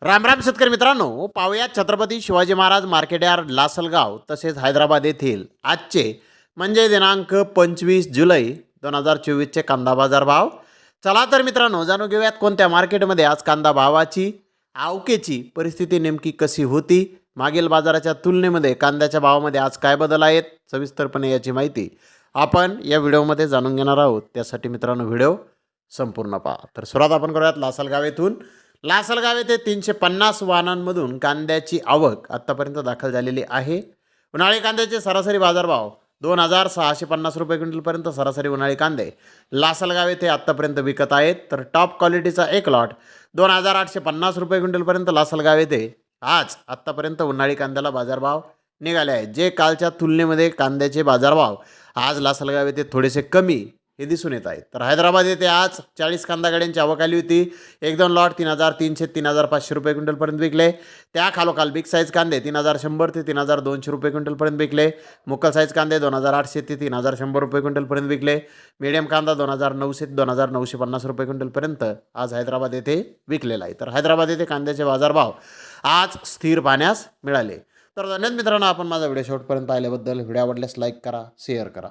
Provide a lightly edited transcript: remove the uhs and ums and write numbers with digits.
राम राम शेतकरी मित्रांनो, पाहुयात छत्रपती शिवाजी महाराज मार्केट यार्ड लासलगाव तसेच हैदराबाद येथील आजचे म्हणजे दिनांक 25 जुलै 2024चे कांदा बाजार भाव. चला तर मित्रांनो, जाणून घेऊयात कोणत्या मार्केटमध्ये आज कांदा भावाची आवकेची परिस्थिती नेमकी कशी होती, मागील बाजाराच्या तुलनेमध्ये कांद्याच्या भावामध्ये आज काय बदल आहेत, सविस्तरपणे याची माहिती आपण या व्हिडिओमध्ये जाणून घेणार आहोत. त्यासाठी मित्रांनो व्हिडिओ संपूर्ण पहा. तर सुरुवात आपण करूयात लासलगाव येथून. लासलगाव येथे 350 वाहनांमधून कांद्याची आवक आत्तापर्यंत दाखल झालेली आहे. उन्हाळी कांद्याचे सरासरी बाजारभाव 2650 रुपये क्विंटलपर्यंत सरासरी उन्हाळी कांदे लासलगाव येथे आत्तापर्यंत विकत आहेत. तर टॉप क्वालिटीचा एक लॉट 2850 रुपये क्विंटलपर्यंत लासलगाव येथे आज आत्तापर्यंत उन्हाळी कांद्याला बाजारभाव निघाले आहेत. जे कालच्या तुलनेमध्ये कांद्याचे बाजारभाव आज लासलगाव येथे थोडेसे कमी हे दिसून येत आहेत. तर हैदराबाद येथे आज 40 कांदा गाड्यांची आवक आली होती. 1-2 लॉट 3300 3500 रुपये क्विंटलपर्यंत विकले. त्या खालोखाल बिग साईज कांदे 3100 ते 3200 रुपये क्विंटलपर्यंत विकले. मुक्कल साईज कांदे 2800 ते 3100 रुपये क्विंटलपर्यंत विकले. मीडियम कांदा 2900 ते 2950 रुपये क्विंटलपर्यंत आज हैदराबाद येथे विकलेला आहे. तर हैदराबाद येथे कांद्याचे बाजारभाव आज स्थिर पाहण्यास मिळाले. तर धन्यवाद मित्रांनो, आपण माझा व्हिडिओ शेवटपर्यंत पाहिल्याबद्दल. व्हिडिओ आवडल्यास लाईक करा, शेअर करा.